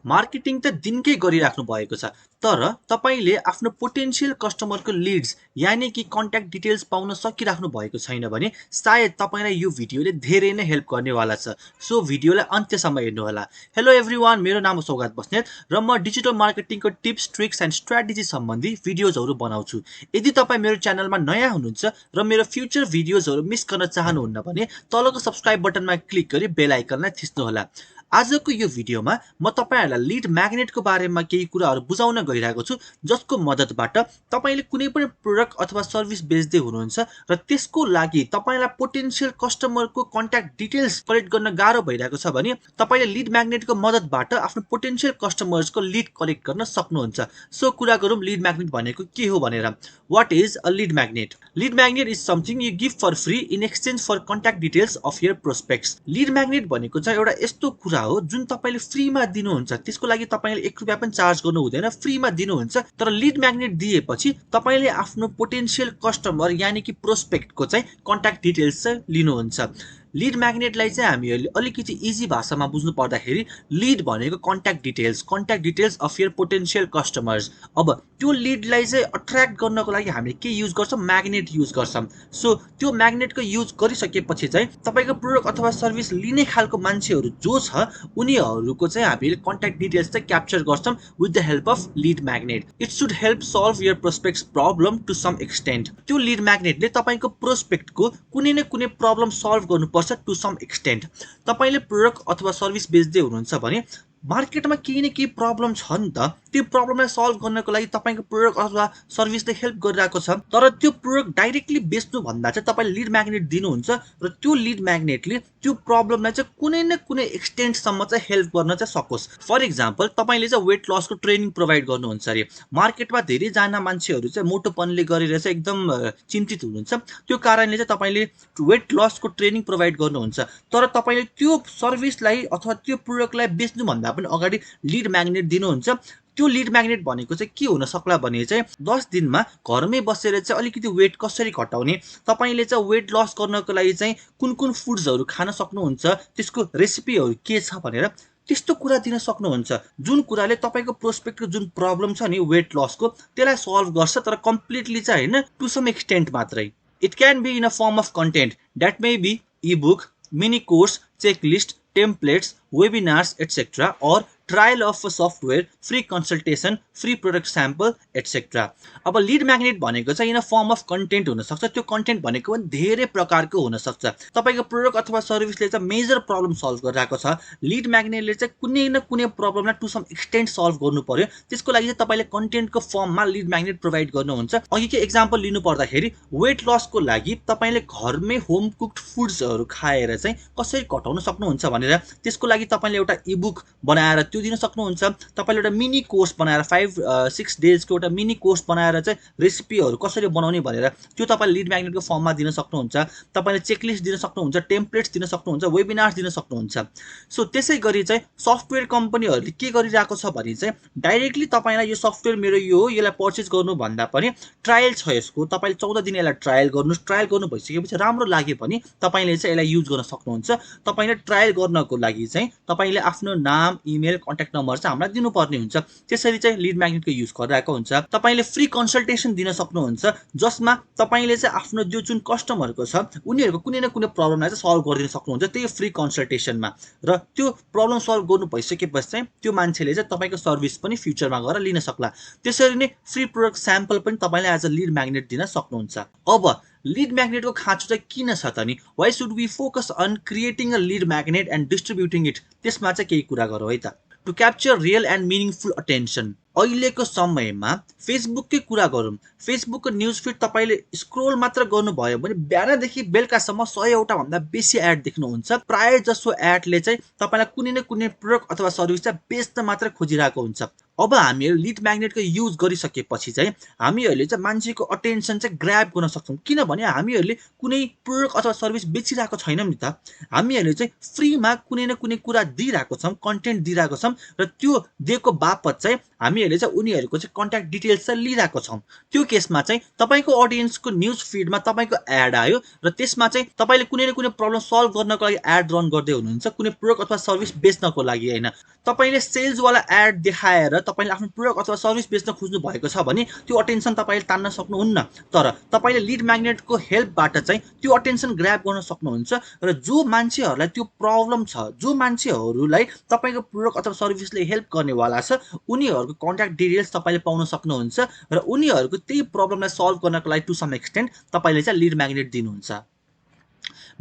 Marketing त दिनकै गरिराख्नु भएको छ, तर तपाईले आफ्नो पोटेन्शियल कस्टमरको लिड्स यानी कि कन्ट्याक्ट डिटेल्स पाउन सकिराख्नु भएको छैन भने सायद तपाईलाई यो भिडियोले धेरै नै हेल्प गर्नेवाला छ। सो भिडियोलाई अन्त्यसम्म हेर्नुहोला। हेलो एभ्रिवान, मेरो नाम हो सौगात बस्नेत र म डिजिटल मार्केटिङको टिप्स, ट्रिक्स एन्ड स्ट्र्याटेजी सम्बन्धी भिडियोजहरू बनाउँछु। यदि तपाईँ मेरो च्यानलमा नयाँ हुनुहुन्छ र मेरो फ्युचर भिडियोजहरू मिस गर्न चाहनुहुन्न भने तलको सब्स्क्राइब बटनमा क्लिक गरी बेल आइकनलाई थिच्नुहोला। आजको यो भिडियोमा म तपाईहरुलाई लिड म्याग्नेटको बारेमा केही कुराहरू बुझाउन गइरहेको छु, जसको मद्दतबाट तपाईले कुनै पनि प्रोडक्ट अथवा सर्भिस बेच्दै हुनुहुन्छ र त्यसको लागि तपाईलाई पोटेन्शियल कस्टमरको कन्ट्याक्ट डिटेल्स कलेक्ट गर्न गाह्रो भइरहेको छ भने तपाईले लिड म्याग्नेटको मद्दतबाट आफ्नो पोटेन्शियल कस्टमर्सको लिड कलेक्ट गर्न सक्नुहुन्छ। सो कुरा गरौँ लिड म्याग्नेट भनेको के हो भनेर। What is a lead magnet? Lead magnet is something you give for free in exchange for contact details of your prospects. Lead magnet भनेको चाहिँ एउटा यस्तो कुरा हो जुन तपाईले फ्रीमा दिनुहुन्छ। त्यसको लागि तपाईले 1 रुपैयाँ पनि चार्ज गर्नु हुँदैन, फ्रीमा दिनुहुन्छ। तर लिड म्याग्नेट दिएपछि तपाईले आफ्नो पोटेन्शियल कस्टमर यानी कि प्रोस्पेक्टको चाहिँ कन्ट्याक्ट डिटेल्स चाहिँ लिनुहुन्छ। लिड म्याग्नेटलाई चाहिँ हामीले अलिकति इजी भाषामा बुझ्नु पर्दाखेरि लिड भनेको contact details of your potential customers. अब त्यो लिडलाई चाहिँ अट्र्याक्ट गर्नको लागि हामीले के युज गर्छौँ? म्याग्नेट युज गर्छौँ। सो त्यो म्याग्नेटको युज गरिसकेपछि चाहिँ तपाईको प्रोडक्ट अथवा सर्भिस लिने खालको मान्छेहरू जो छ उनीहरूको चाहिँ हामीले कन्ट्याक्ट डिटेल्स चाहिँ क्याप्चर गर्छौँ with the help of lead magnet. It should help solve your prospects problem to some extent. त्यो लिड म्याग्नेटले तपाईको प्रोस्पेक्टको कुनै न कुनै प्रब्लम सल्भ गर्नुपर्छ टु सम एक्सटेन्ट। तपाईले प्रोडक्ट अथवा सर्भिस बेच्दै हुनुहुन्छ भने मार्केटमा केही न केही प्रब्लम छ नि त। त्यो प्रब्लमलाई सल्भ गर्नको लागि तपाईको प्रोडक्ट अथवा सर्भिसले हेल्प गरिरहेको छ। तर त्यो प्रोडक्ट डाइरेक्टली बेच्नु भन्दा चाहिँ तपाईले लिड म्याग्नेट दिनुहुन्छ र त्यो लिड म्याग्नेटले त्यो प्रब्लमलाई चाहिँ कुनै न कुनै एक्सटेन्टसम्म चाहिँ हेल्प गर्न चाहिँ सकोस्। फर एक्जाम्पल तपाईले चाहिँ वेट लसको ट्रेनिङ प्रोभाइड गर्नुहुन्छ अरे। मार्केटमा धेरै जना मान्छेहरू चाहिँ मोटोपनले गरेर चाहिँ एकदम चिन्तित हुनुहुन्छ। त्यो कारणले चाहिँ तपाईले वेट लसको ट्रेनिङ प्रोभाइड गर्नुहुन्छ। तर तपाईले त्यो सर्भिसलाई अथवा त्यो प्रोडक्टलाई बेच्नु भन्दा पनि अगाडि लिड म्याग्नेट दिनुहुन्छ। त्यो लिड म्याग्नेट भनेको चाहिँ के हुन सक्ला भने चाहिँ 10 दिनमा घरमै बसेर चाहिँ अलिकति वेट कसरी घटाउने, तपाईले चाहिँ वेट लस गर्नको लागि चाहिँ कुन कुन फुड्सहरू खान सक्नुहुन्छ, त्यसको रेसिपीहरू के छ भनेर त्यस्तो कुरा दिन सक्नुहुन्छ। जुन कुराले तपाईको प्रोस्पेक्टको जुन प्रब्लम छ नि वेट लसको त्यसलाई सल्भ गर्छ, तर कम्प्लिटली चाहिँ हैन, टु सम एक्सटेन्ट मात्रै। It can be in a form of content that may be ebook, mini course, checklist, templates, webinars etcetera, और trial of a software, free consultation, free product sample etcetera. अब lead magnet भनेको चाहिँ in a form of content हुनसक्छ। त्यो content भनेको पनि धेरै प्रकारको हुनसक्छ। तपाईको प्रोडक्ट अथवा सर्भिसले चाहिँ मेजर प्रब्लम सल्भ गरिरहेको छ, लिड म्याग्नेटले चाहिँ कुनै न कुनै प्रब्लमलाई टु सम एक्सटेन्ट सल्भ गर्नु पर्यो। त्यसको लागि चाहिँ तपाईले कन्टेन्टको फर्ममा लिड म्याग्नेट प्रोभाइड गर्नुहुन्छ। अघिकै एक्जाम्पल लिनु पर्दाखेरि वेट लसको लागि तपाईले घरमै होम कुक्ड फुड्सहरू खाएर चाहिँ कसरी घटाउन सक्नुहुन्छ भनेर त्यसको लागि तपाईले एउटा ई-बुक बनाएर त्यो दिन सक्नुहुन्छ। तपाईले एउटा मिनी कोर्स बनाएर 5-6 डेजको एउटा मिनी कोर्स बनाएर चाहिँ रेसिपीहरू कसरी बनाउने भनेर त्यो तपाईले लिड म्याग्नेटको फर्ममा दिन सक्नुहुन्छ। तपाईले चेकलिस्ट दिन सक्नुहुन्छ, टेम्पलेट्स दिन सक्नुहुन्छ, वेबिनार्स दिन सक्नुहुन्छ। सो त्यसै गरी चाहिँ सफ्टवेयर कम्पनीहरूले के गरिरहेको छ भने चाहिँ डाइरेक्टली तपाईलाई यो सफ्टवेयर मेरो यो हो, यसलाई पर्चेज गर्नु भन्दा पनि ट्रायल छ यसको, तपाईले 14 दिन यसलाई ट्रायल गर्नुस्। ट्रायल गर्नु भइसकेपछि राम्रो लाग्यो भने तपाईले चाहिँ यसलाई युज गर्न सक्नुहुन्छ। तपाईले ट्रायल गर्नको लागि चाहिँ तपाईले आफ्नो नाम, इमेल, कन्ट्याक्ट नम्बर चाहिँ हामीलाई दिनुपर्ने हुन्छ। त्यसरी चाहिँ लिड म्याग्नेटको युज गरिरहेको हुन्छ। तपाईले फ्री कन्सल्टेसन दिन सक्नुहुन्छ, जसमा तपाईले चाहिँ आफ्नो जो जुन कस्टमरको छ उनीहरूको कुनै न कुनै प्रब्लमलाई चाहिँ सल्भ गरिदिन सक्नुहुन्छ त्यही फ्री कन्सल्टेसनमा। र त्यो प्रब्लम सल्भ गर्नु भइसकेपछि चाहिँ त्यो मान्छेले चाहिँ तपाईको सर्भिस पनि फ्युचरमा गएर लिन सक्ला। त्यसरी नै फ्री प्रोडक्ट स्याम्पल पनि तपाईले एज अ लिड म्याग्नेट दिन सक्नुहुन्छ। अब लिड म्याग्नेटको खाँचो चाहिँ किन छ त नि? Why should we focus on creating a lead magnet and distributing it? त्यसमा चाहिँ केही कुरा गरौँ है त। To capture real and meaningful attention. अहिलेको समयमा फेसबुककै कुरा गरौँ। फेसबुकको न्युज फिड तपाईले स्क्रोल मात्र गर्नुभयो भने बिहानदेखि बेलुकासम्म 100 भन्दा बेसी एड देख्नुहुन्छ। प्राय जसो एडले चाहिँ तपाईलाई कुनै न कुनै प्रोडक्ट अथवा सर्भिस चाहिँ बेच्न मात्र खोजिरहेको हुन्छ। अब हामीहरू लिड म्याग्नेटको युज गरिसकेपछि चाहिँ हामीहरूले चाहिँ मान्छेको अटेन्सन चाहिँ ग्र्याब गर्न सक्छौँ, किनभने हामीहरूले कुनै प्रोडक्ट अथवा सर्भिस बेचिरहेको छैनौँ नि त। हामीहरूले चाहिँ फ्रीमा कुनै न कुनै कुरा दिइरहेको छौँ, कन्टेन्ट दिइरहेको छौँ र त्यो दिएको बापत चाहिँ हामीहरूले चाहिँ उनीहरूको चाहिँ कन्ट्याक्ट डिटेल्स चाहिँ लिइरहेको छौँ। त्यो केसमा चाहिँ तपाईँको अडियन्सको न्युज फिडमा तपाईँको एड आयो र त्यसमा चाहिँ तपाईँले कुनै न कुनै प्रब्लम सल्भ गर्नको लागि एड रन गर्दै हुनुहुन्छ, कुनै प्रोडक्ट अथवा सर्भिस बेच्नको लागि होइन। तपाईँले सेल्सवाला एड देखाएर तपाईँले आफ्नो प्रोडक्ट अथवा सर्भिस बेच्न खोज्नु भएको छ भने त्यो अटेन्सन तपाईँले तान्न सक्नुहुन्न। तर तपाईँले लिड म्याग्नेटको हेल्पबाट चाहिँ त्यो अटेन्सन ग्र्याब गर्न सक्नुहुन्छ र जो मान्छेहरूलाई त्यो प्रब्लम छ, जो मान्छेहरूलाई तपाईँको प्रोडक्ट अथवा सर्भिसले हेल्प गर्नेवाला छ, उनीहरूको कन्ट्याक्ट डिटेल्स तपाईँले पाउन सक्नुहुन्छ र उनीहरूको त्यही प्रब्लमलाई सल्भ गर्नको लागि टु सम एक्सटेन्ट तपाईँले चाहिँ लिड म्याग्नेट दिनुहुन्छ।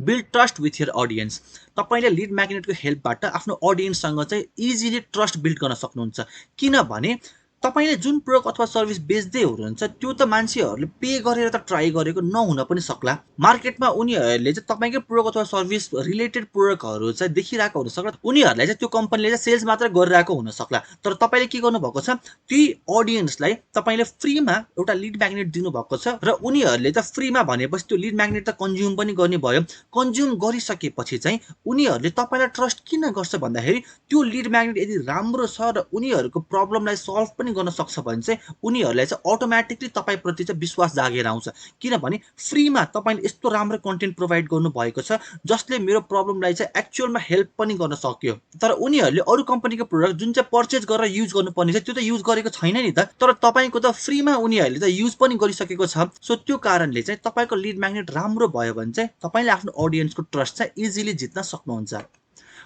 Build trust with your audience. तपाईँले लिड म्याग्नेटको हेल्पबाट आफ्नो अडियन्ससँग चाहिँ इजिली ट्रस्ट बिल्ड गर्न सक्नुहुन्छ, किनभने तपाईँले जुन प्रोडक्ट अथवा सर्भिस बेच्दै हुनुहुन्छ त्यो त मान्छेहरूले पे गरेर त ट्राई गरेको नहुन पनि सक्ला। मार्केटमा उनीहरूले चाहिँ तपाईँकै प्रोडक्ट अथवा सर्भिस रिलेटेड प्रोडक्टहरू चाहिँ देखिरहेको हुन सक्ला, उनीहरूलाई चाहिँ त्यो कम्पनीले चाहिँ सेल्स मात्र गरिरहेको हुन सक्ला। तर तपाईँले के गर्नुभएको छ, त्यही अडियन्सलाई तपाईँले फ्रीमा एउटा लिड म्याग्नेट दिनुभएको छ र उनीहरूले त फ्रीमा भनेपछि त्यो लिड म्याग्नेट त कन्ज्युम पनि गर्ने भयो। कन्ज्युम गरिसकेपछि चाहिँ उनीहरूले तपाईँलाई ट्रस्ट किन गर्छ भन्दाखेरि त्यो लिड म्याग्नेट यदि राम्रो छ र उनीहरूको प्रब्लमलाई सल्भ पनि गर्न सक्छ भने चाहिँ उनीहरूलाई चाहिँ अटोमेटिकली तपाईँप्रति चाहिँ विश्वास जागेर आउँछ, किनभने फ्रीमा तपाईँले यस्तो राम्रो कन्टेन्ट प्रोभाइड गर्नुभएको छ जसले मेरो प्रब्लमलाई चाहिँ एक्चुअलमा हेल्प पनि गर्न सक्यो। तर उनीहरूले अरू कम्पनीको प्रोडक्ट जुन चाहिँ पर्चेज गरेर युज गर्नुपर्ने छ त्यो त युज गरेको छैन नि त, तर तपाईँको त फ्रीमा उनीहरूले त युज पनि गरिसकेको छ। सो त्यो कारणले चाहिँ तपाईँको लिड म्याग्नेट राम्रो भयो भने चाहिँ तपाईँले आफ्नो अडियन्सको ट्रस्ट चाहिँ इजिली जित्न सक्नुहुन्छ।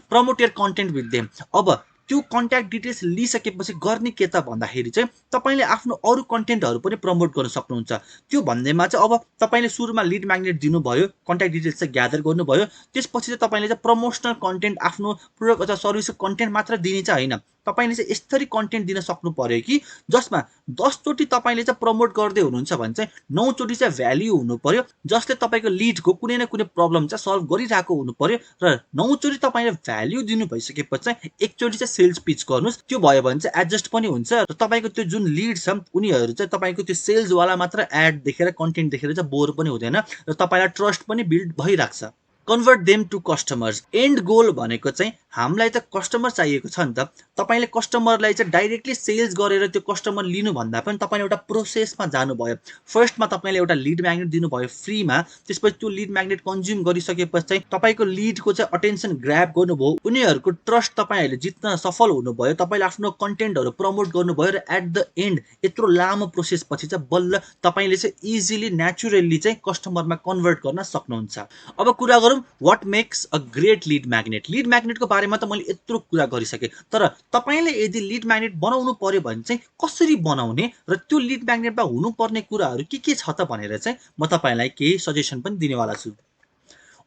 Promote your content with them. अब त्यो कन्ट्याक्ट डिटेल्स लिइसकेपछि गर्ने के त भन्दाखेरि चाहिँ तपाईँले आफ्नो अरू कन्टेन्टहरू पनि प्रमोट गर्न सक्नुहुन्छ। त्यो भन्दैमा चाहिँ अब तपाईँले सुरुमा लिड म्याग्नेट दिनुभयो, कन्ट्याक्ट डिटेल्स चाहिँ ग्यादर गर्नुभयो, त्यसपछि चाहिँ तपाईँले चाहिँ प्रमोसनल कन्टेन्ट आफ्नो प्रोडक्ट अथवा सर्भिसको कन्टेन्ट मात्र दिने चाहिँ होइन, तपाईँले चाहिँ यस्तरी कन्टेन्ट दिन सक्नु पर्यो कि जसमा 10 चोटि तपाईँले चाहिँ प्रमोट गर्दै हुनुहुन्छ भने चाहिँ 9 चोटि चाहिँ भ्याल्यु हुनु पर्यो, जसले तपाईँको लिडको कुनै न कुनै प्रब्लम चाहिँ सल्भ गरिरहेको हुनु पर्यो र 9 चोटि तपाईँले भ्याल्यु दिनु भइसकेपछि चाहिँ एकचोटि चाहिँ सेल्स पिच गर्नुहोस्। त्यो भयो भने चाहिँ एडजस्ट पनि हुन्छ र तपाईँको त्यो जुन लिड छ उनीहरू चाहिँ तपाईँको त्यो सेल्सवाला मात्र एड देखेर कन्टेन्ट देखेर चाहिँ बोर पनि हुँदैन र तपाईँलाई ट्रस्ट पनि बिल्ड भइराख्छ। Convert them to customers. And goal भनेको चाहिँ हामीलाई त कस्टमर चाहिएको छ नि त। तपाईँले कस्टमरलाई चाहिँ डाइरेक्टली सेल्स गरेर त्यो कस्टमर लिनुभन्दा पनि तपाईँले एउटा प्रोसेसमा जानुभयो। फर्स्टमा तपाईँले एउटा लिड म्याग्नेट दिनुभयो फ्रीमा, त्यसपछि त्यो लिड म्याग्नेट कन्ज्युम गरिसकेपछि चाहिँ तपाईँको लिडको चाहिँ अटेन्सन ग्र्याब गर्नुभयो, उनीहरूको ट्रस्ट तपाईँहरूले जित्न सफल हुनुभयो, तपाईँले आफ्नो कन्टेन्टहरू प्रमोट गर्नुभयो र एट द एन्ड यत्रो लामो प्रोसेसपछि चाहिँ बल्ल तपाईँले चाहिँ इजिली नेचुरली चाहिँ कस्टमरमा कन्भर्ट गर्न सक्नुहुन्छ। अब कुरा गरौँ what makes a great lead magnet. Lead म्याग्नेटको बारेमा त मैले यत्रो कुरा गरिसकेँ, तर तपाईँले यदि लिड म्याग्नेट बनाउनु पर्यो भने चाहिँ कसरी बनाउने र त्यो लिड म्याग्नेटमा हुनुपर्ने कुराहरू के छ त भनेर चाहिँ म तपाईँलाई केही सजेसन पनि दिनेवाला छु।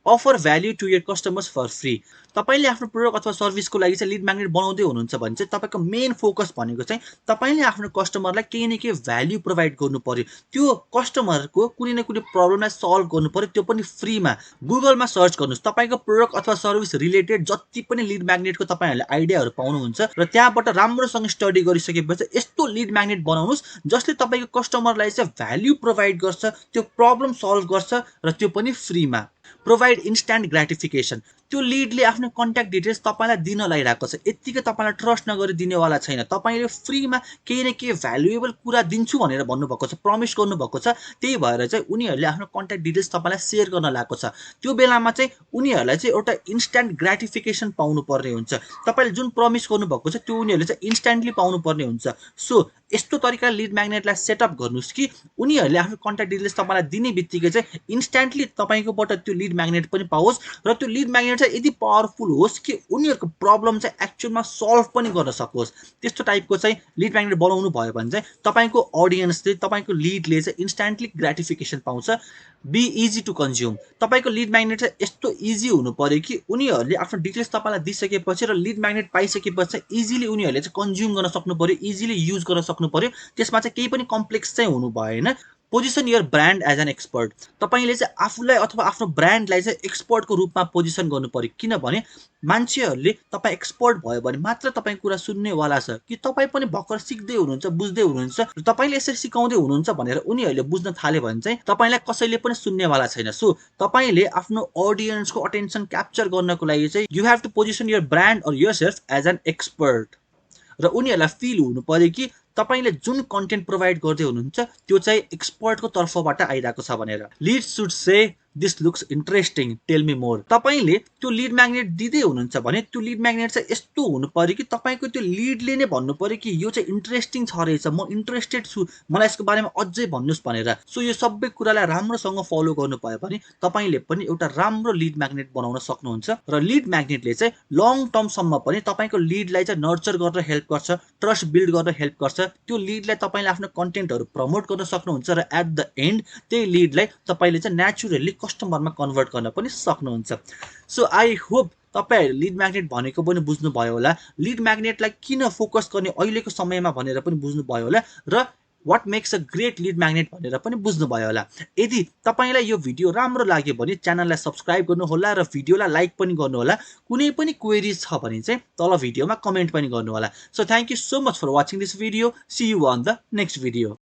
Offer value to your customers for free. तपाईँले आफ्नो प्रोडक्ट अथवा सर्भिसको लागि चाहिँ लिड म्याग्नेट बनाउँदै हुनुहुन्छ भने चाहिँ तपाईँको मेन फोकस भनेको चाहिँ तपाईँले आफ्नो कस्टमरलाई केही न केही भ्याल्यु प्रोभाइड गर्नु पर्यो, त्यो कस्टमरको कुनै न कुनै प्रब्लमलाई सल्भ गर्नु पर्यो, त्यो पनि फ्रीमा। गुगलमा सर्च गर्नुहोस्, तपाईँको प्रोडक्ट अथवा सर्भिस रिलेटेड जति पनि लिड म्याग्नेटको तपाईँहरूले आइडियाहरू पाउनुहुन्छ र त्यहाँबाट राम्रोसँग स्टडी गरिसकेपछि यस्तो लिड म्याग्नेट बनाउनुहोस् जसले तपाईँको कस्टमरलाई चाहिँ भ्याल्यु प्रोभाइड गर्छ, त्यो प्रब्लम सल्भ गर्छ र त्यो पनि फ्रीमा। Provide instant gratification. त्यो लिडले आफ्नो कन्ट्याक्ट डिटेल्स तपाईँलाई दिन लागिरहेको छ, यत्तिकै तपाईँलाई ट्रस्ट नगरी दिनेवाला छैन, तपाईँले फ्रीमा केही न केही भ्यालुएबल कुरा दिन्छु भनेर भन्नुभएको छ, प्रमिस गर्नुभएको छ, त्यही भएर चाहिँ उनीहरूले आफ्नो कन्ट्याक्ट डिटेल्स तपाईँलाई सेयर गर्न लागेको छ। त्यो बेलामा चाहिँ उनीहरूलाई चाहिँ एउटा इन्स्ट्यान्ट ग्राटिफिकेसन पाउनु पर्ने हुन्छ, तपाईँले जुन प्रमिस गर्नुभएको छ त्यो उनीहरूले चाहिँ इन्स्ट्यान्टली पाउनु पर्ने हुन्छ। सो यस्तो तरिकाले लिड म्याग्नेटलाई सेटअप गर्नुहोस् कि उनीहरूले आफ्नो कन्ट्याक्ट डिटेल्स तपाईँलाई दिने बित्तिकै चाहिँ इन्स्ट्यान्टली तपाईँकोबाट त्यो लिड म्याग्नेट पनि पाओस् र त्यो लिड म्याग्नेट चाहिँ यदि पावरफुल होस् कि उनीहरूको प्रब्लम चाहिँ एक्चुअलमा सल्भ पनि गर्न सकोस्। त्यस्तो टाइपको चाहिँ लिड म्याग्नेट बनाउनु भयो भने चाहिँ तपाईँको अडियन्सले, तपाईँको लिडले चाहिँ इन्स्ट्यान्टली ग्राटिफिकेसन पाउँछ। Be easy to consume. तपाईँको लिड म्याग्नेट चाहिँ यस्तो इजी हुनु पर्यो कि उनीहरूले आफ्नो डिटेल्स तपाईँलाई दिइसकेपछि र लिड म्याग्नेट पाइसकेपछि चाहिँ इजिली उनीहरूले चाहिँ कन्ज्युम गर्न सक्नु पर्यो, इजिली युज गर्न सक्नु पर्यो, त्यसमा चाहिँ केही पनि कम्प्लेक्स चाहिँ हुनु भएन। Position your brand as an expert. तपाईँले चाहिँ आफूलाई अथवा आफ्नो ब्रान्डलाई चाहिँ एक्सपर्टको रूपमा पोजिसन गर्नु पर्यो, किनभने मान्छेहरूले तपाईँ एक्सपर्ट भयो भने मात्र तपाईँ कुरा सुन्नेवाला छ। कि तपाईँ पनि भर्खर सिक्दै हुनुहुन्छ, बुझ्दै हुनुहुन्छ र तपाईँले यसरी सिकाउँदै हुनुहुन्छ भनेर उनीहरूले बुझ्न थाल्यो भने चाहिँ तपाईँलाई कसैले पनि सुन्नेवाला छैन। सो तपाईँले आफ्नो अडियन्सको अटेन्सन क्याप्चर गर्नको लागि चाहिँ you have to position your brand or yourself as an expert. र उनीहरूलाई फिल हुनु पर्यो कि तपाईँले जुन कन्टेन्ट प्रोभाइड गर्दै हुनुहुन्छ त्यो चाहिँ एक्सपर्टको तर्फबाट आइरहेको छ भनेर। Lead should say this looks interesting, tell me more. तपाईँले त्यो लिड म्याग्नेट दिँदै हुनुहुन्छ भने त्यो लिड म्याग्नेट चाहिँ यस्तो हुनु पर्यो कि तपाईँको त्यो लिडले नै भन्नु पर्यो कि यो चाहिँ इन्ट्रेस्टिङ छ रहेछ, म इन्ट्रेस्टेड छु, मलाई यसको बारेमा अझै भन्नुहोस् भनेर। सो यो सबै कुरालाई राम्रोसँग फलो गर्नु पायो भने तपाईँले पनि एउटा राम्रो लिड म्याग्नेट बनाउन सक्नुहुन्छ। र लिड म्याग्नेटले चाहिँ लङ टर्मसम्म पनि तपाईँको लिडलाई चाहिँ नर्चर गर्न हेल्प गर्छ, ट्रस्ट बिल्ड गर्न हेल्प गर्छ। त्यो लिडलाई तपाईँले आफ्नो कन्टेन्टहरू प्रमोट गर्न सक्नुहुन्छ र एट द एन्ड त्यही लिडलाई तपाईँले चाहिँ नेचुरली कस्टमरमा कन्भर्ट गर्न पनि सक्नुहुन्छ। सो आई होप तपाईँहरू लिड म्याग्नेट भनेको पनि बुझ्नुभयो होला, लिड म्याग्नेटलाई किन फोकस गर्ने अहिलेको समयमा भनेर पनि बुझ्नुभयो होला, र what makes a great lead magnet भनेर पनि बुझ्नुभयो होला। यदि तपाईँलाई यो भिडियो राम्रो लाग्यो भने च्यानललाई सब्सक्राइब गर्नुहोला र भिडियोलाई लाइक पनि गर्नुहोला। कुनै पनि क्वेरिज छ भने चाहिँ तल भिडियोमा कमेन्ट पनि गर्नुहोला। So thank you so much for watching this video. See you on the next video.